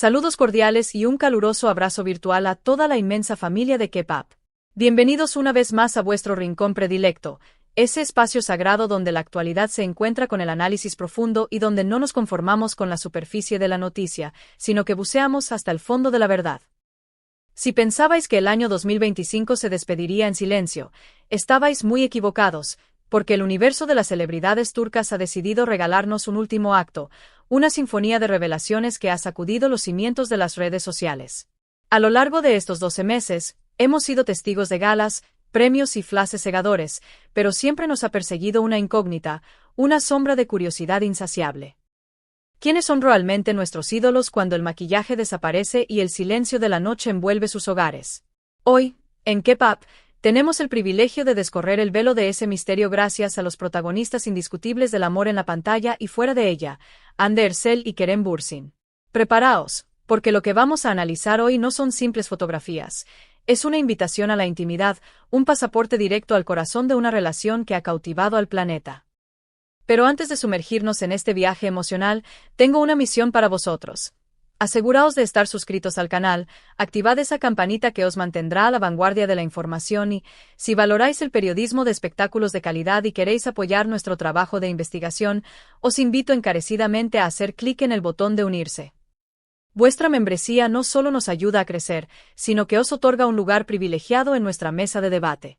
Saludos cordiales y un caluroso abrazo virtual a toda la inmensa familia de K-Pop. Bienvenidos una vez más a vuestro rincón predilecto, ese espacio sagrado donde la actualidad se encuentra con el análisis profundo y donde no nos conformamos con la superficie de la noticia, sino que buceamos hasta el fondo de la verdad. Si pensabais que el año 2025 se despediría en silencio, estabais muy equivocados, porque el universo de las celebridades turcas ha decidido regalarnos un último acto, una sinfonía de revelaciones que ha sacudido los cimientos de las redes sociales. A lo largo de estos 12 meses, hemos sido testigos de galas, premios y flashes cegadores, pero siempre nos ha perseguido una incógnita, una sombra de curiosidad insaciable. ¿Quiénes son realmente nuestros ídolos cuando el maquillaje desaparece y el silencio de la noche envuelve sus hogares? Hoy, en K-Pop, tenemos el privilegio de descorrer el velo de ese misterio gracias a los protagonistas indiscutibles del amor en la pantalla y fuera de ella, Hande Erçel y Kerem Bürsin. Preparaos, porque lo que vamos a analizar hoy no son simples fotografías, es una invitación a la intimidad, un pasaporte directo al corazón de una relación que ha cautivado al planeta. Pero antes de sumergirnos en este viaje emocional, tengo una misión para vosotros. Aseguraos de estar suscritos al canal, activad esa campanita que os mantendrá a la vanguardia de la información y, si valoráis el periodismo de espectáculos de calidad y queréis apoyar nuestro trabajo de investigación, os invito encarecidamente a hacer clic en el botón de unirse. Vuestra membresía no solo nos ayuda a crecer, sino que os otorga un lugar privilegiado en nuestra mesa de debate.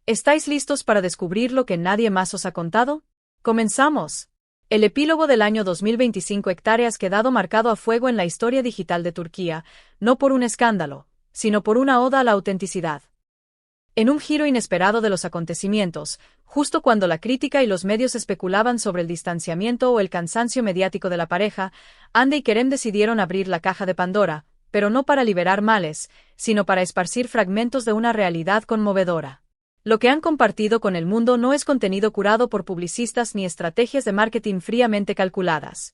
¿Estáis listos para descubrir lo que nadie más os ha contado? ¡Comenzamos! El epílogo del año 2025 hectáreas quedado marcado a fuego en la historia digital de Turquía, no por un escándalo, sino por una oda a la autenticidad. En un giro inesperado de los acontecimientos, justo cuando la crítica y los medios especulaban sobre el distanciamiento o el cansancio mediático de la pareja, Hande y Kerem decidieron abrir la caja de Pandora, pero no para liberar males, sino para esparcir fragmentos de una realidad conmovedora. Lo que han compartido con el mundo no es contenido curado por publicistas ni estrategias de marketing fríamente calculadas.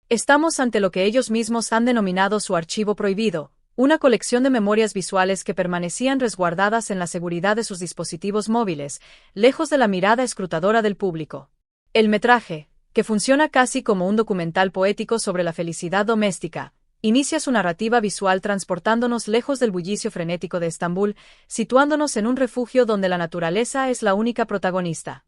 Estamos ante lo que ellos mismos han denominado su archivo prohibido, una colección de memorias visuales que permanecían resguardadas en la seguridad de sus dispositivos móviles, lejos de la mirada escrutadora del público. El metraje, que funciona casi como un documental poético sobre la felicidad doméstica, inicia su narrativa visual transportándonos lejos del bullicio frenético de Estambul, situándonos en un refugio donde la naturaleza es la única protagonista.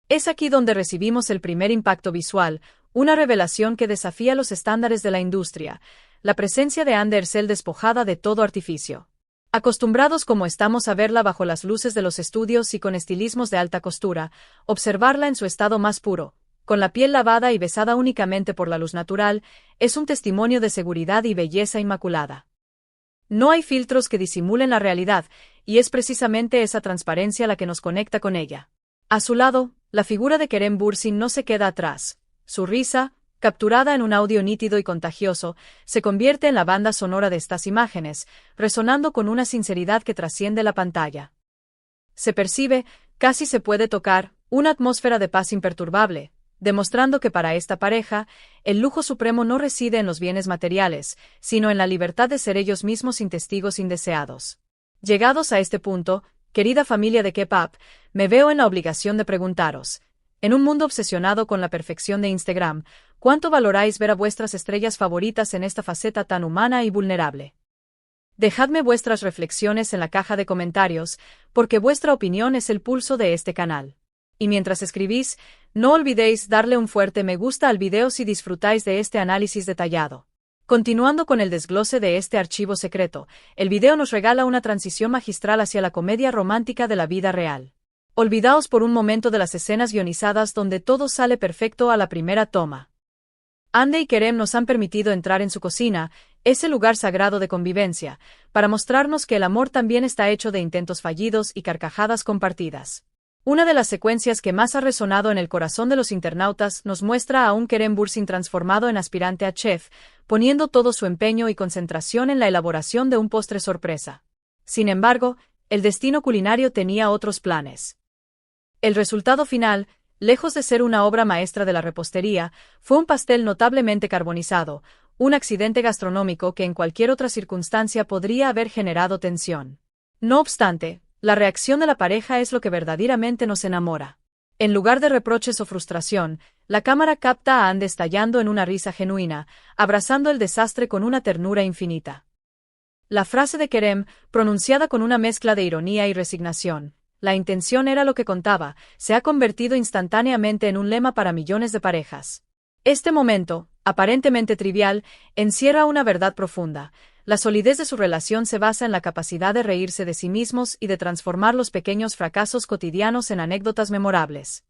Es aquí donde recibimos el primer impacto visual, una revelación que desafía los estándares de la industria, la presencia de Hande Erçel despojada de todo artificio. Acostumbrados como estamos a verla bajo las luces de los estudios y con estilismos de alta costura, observarla en su estado más puro, con la piel lavada y besada únicamente por la luz natural, es un testimonio de seguridad y belleza inmaculada. No hay filtros que disimulen la realidad, y es precisamente esa transparencia la que nos conecta con ella. A su lado, la figura de Kerem Bürsin no se queda atrás. Su risa, capturada en un audio nítido y contagioso, se convierte en la banda sonora de estas imágenes, resonando con una sinceridad que trasciende la pantalla. Se percibe, casi se puede tocar, una atmósfera de paz imperturbable, demostrando que para esta pareja, el lujo supremo no reside en los bienes materiales, sino en la libertad de ser ellos mismos sin testigos indeseados. Llegados a este punto, querida familia de K-Pop, me veo en la obligación de preguntaros, en un mundo obsesionado con la perfección de Instagram, ¿cuánto valoráis ver a vuestras estrellas favoritas en esta faceta tan humana y vulnerable? Dejadme vuestras reflexiones en la caja de comentarios, porque vuestra opinión es el pulso de este canal. Y mientras escribís, no olvidéis darle un fuerte me gusta al video si disfrutáis de este análisis detallado. Continuando con el desglose de este archivo secreto, el video nos regala una transición magistral hacia la comedia romántica de la vida real. Olvidaos por un momento de las escenas guionizadas donde todo sale perfecto a la primera toma. Hande y Kerem nos han permitido entrar en su cocina, ese lugar sagrado de convivencia, para mostrarnos que el amor también está hecho de intentos fallidos y carcajadas compartidas. Una de las secuencias que más ha resonado en el corazón de los internautas nos muestra a un Kerem Bürsin transformado en aspirante a chef, poniendo todo su empeño y concentración en la elaboración de un postre sorpresa. Sin embargo, el destino culinario tenía otros planes. El resultado final, lejos de ser una obra maestra de la repostería, fue un pastel notablemente carbonizado, un accidente gastronómico que en cualquier otra circunstancia podría haber generado tensión. No obstante, la reacción de la pareja es lo que verdaderamente nos enamora. En lugar de reproches o frustración, La cámara capta a Ande estallando en una risa genuina, abrazando el desastre con una ternura infinita. La frase de Kerem, pronunciada con una mezcla de ironía y resignación, la intención era lo que contaba, se ha convertido instantáneamente en un lema para millones de parejas. Este momento, aparentemente trivial, encierra una verdad profunda. La solidez de su relación se basa en la capacidad de reírse de sí mismos y de transformar los pequeños fracasos cotidianos en anécdotas memorables.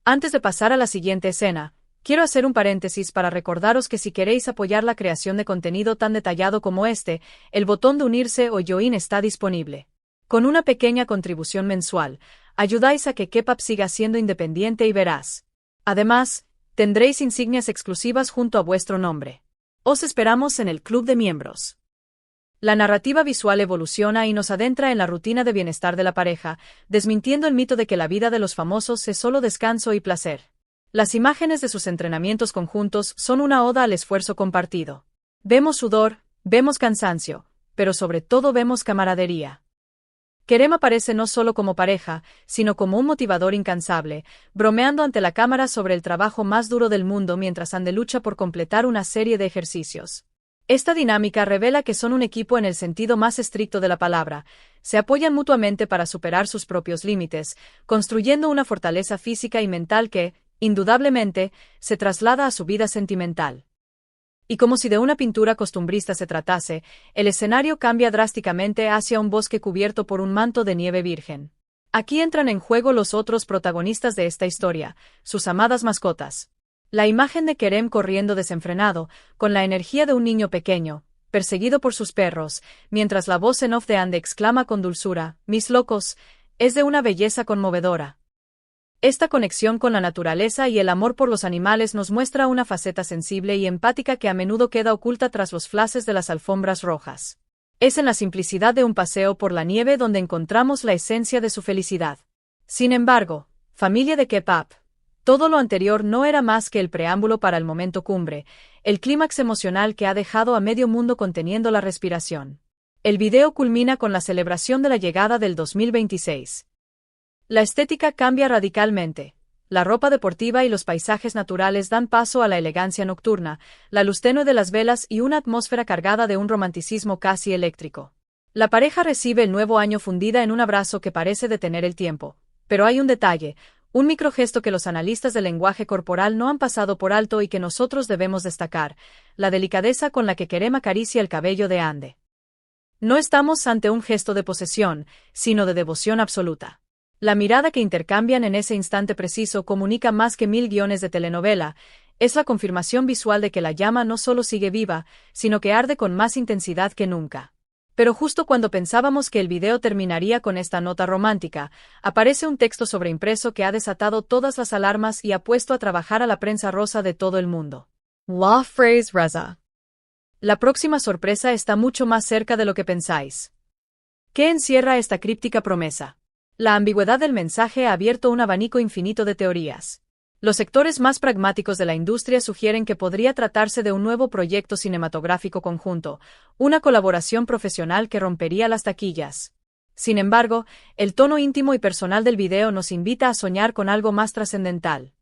Antes de pasar a la siguiente escena, quiero hacer un paréntesis para recordaros que si queréis apoyar la creación de contenido tan detallado como este, el botón de unirse o join está disponible. Con una pequeña contribución mensual, ayudáis a que Kepap siga siendo independiente y veraz. Además, tendréis insignias exclusivas junto a vuestro nombre. Os esperamos en el club de miembros. La narrativa visual evoluciona y nos adentra en la rutina de bienestar de la pareja, desmintiendo el mito de que la vida de los famosos es solo descanso y placer. Las imágenes de sus entrenamientos conjuntos son una oda al esfuerzo compartido. Vemos sudor, vemos cansancio, pero sobre todo vemos camaradería. Kerem aparece no solo como pareja, sino como un motivador incansable, bromeando ante la cámara sobre el trabajo más duro del mundo mientras Ande lucha por completar una serie de ejercicios. Esta dinámica revela que son un equipo en el sentido más estricto de la palabra, se apoyan mutuamente para superar sus propios límites, construyendo una fortaleza física y mental que, indudablemente, se traslada a su vida sentimental. Y como si de una pintura costumbrista se tratase, el escenario cambia drásticamente hacia un bosque cubierto por un manto de nieve virgen. Aquí entran en juego los otros protagonistas de esta historia, sus amadas mascotas. La imagen de Kerem corriendo desenfrenado, con la energía de un niño pequeño, perseguido por sus perros, mientras la voz en off de Ande exclama con dulzura, «¡Mis locos!», es de una belleza conmovedora. Esta conexión con la naturaleza y el amor por los animales nos muestra una faceta sensible y empática que a menudo queda oculta tras los flashes de las alfombras rojas. Es en la simplicidad de un paseo por la nieve donde encontramos la esencia de su felicidad. Sin embargo, familia de Kepap, todo lo anterior no era más que el preámbulo para el momento cumbre, el clímax emocional que ha dejado a medio mundo conteniendo la respiración. El video culmina con la celebración de la llegada del 2026. La estética cambia radicalmente. La ropa deportiva y los paisajes naturales dan paso a la elegancia nocturna, la luz tenue de las velas y una atmósfera cargada de un romanticismo casi eléctrico. La pareja recibe el nuevo año fundida en un abrazo que parece detener el tiempo. Pero hay un detalle, un microgesto que los analistas del lenguaje corporal no han pasado por alto y que nosotros debemos destacar, la delicadeza con la que Kerem acaricia el cabello de Ande. No estamos ante un gesto de posesión, sino de devoción absoluta. La mirada que intercambian en ese instante preciso comunica más que 1000 guiones de telenovela, es la confirmación visual de que la llama no solo sigue viva, sino que arde con más intensidad que nunca. Pero justo cuando pensábamos que el video terminaría con esta nota romántica, aparece un texto sobreimpreso que ha desatado todas las alarmas y ha puesto a trabajar a la prensa rosa de todo el mundo. La phrase Reza. La próxima sorpresa está mucho más cerca de lo que pensáis. ¿Qué encierra esta críptica promesa? La ambigüedad del mensaje ha abierto un abanico infinito de teorías. Los sectores más pragmáticos de la industria sugieren que podría tratarse de un nuevo proyecto cinematográfico conjunto, una colaboración profesional que rompería las taquillas. Sin embargo, el tono íntimo y personal del video nos invita a soñar con algo más trascendental.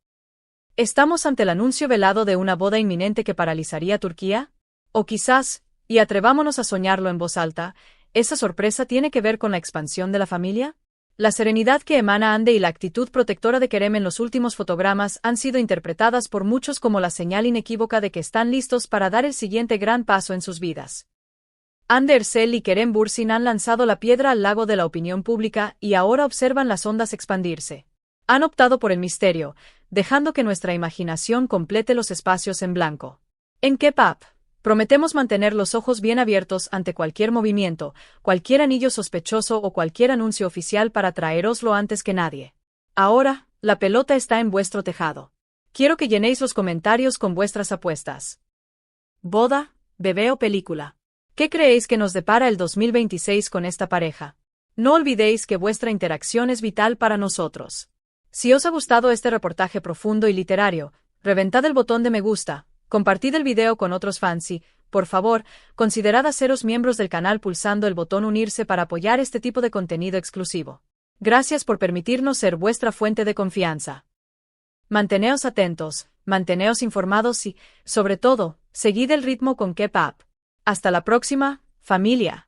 ¿Estamos ante el anuncio velado de una boda inminente que paralizaría Turquía? O quizás, y atrevámonos a soñarlo en voz alta, ¿esa sorpresa tiene que ver con la expansión de la familia? La serenidad que emana Ande y la actitud protectora de Kerem en los últimos fotogramas han sido interpretadas por muchos como la señal inequívoca de que están listos para dar el siguiente gran paso en sus vidas. Ande Ersel y Kerem Bürsin han lanzado la piedra al lago de la opinión pública y ahora observan las ondas expandirse. Han optado por el misterio, dejando que nuestra imaginación complete los espacios en blanco. En Kepap, prometemos mantener los ojos bien abiertos ante cualquier movimiento, cualquier anillo sospechoso o cualquier anuncio oficial para traeroslo antes que nadie. Ahora, la pelota está en vuestro tejado. Quiero que llenéis los comentarios con vuestras apuestas. Boda, bebé o película. ¿Qué creéis que nos depara el 2026 con esta pareja? No olvidéis que vuestra interacción es vital para nosotros. Si os ha gustado este reportaje profundo y literario, reventad el botón de me gusta, compartid el video con otros fans y, por favor, considerad haceros miembros del canal pulsando el botón unirse para apoyar este tipo de contenido exclusivo. Gracias por permitirnos ser vuestra fuente de confianza. Manteneos atentos, manteneos informados y, sobre todo, seguid el ritmo con Keep Up. Hasta la próxima, familia.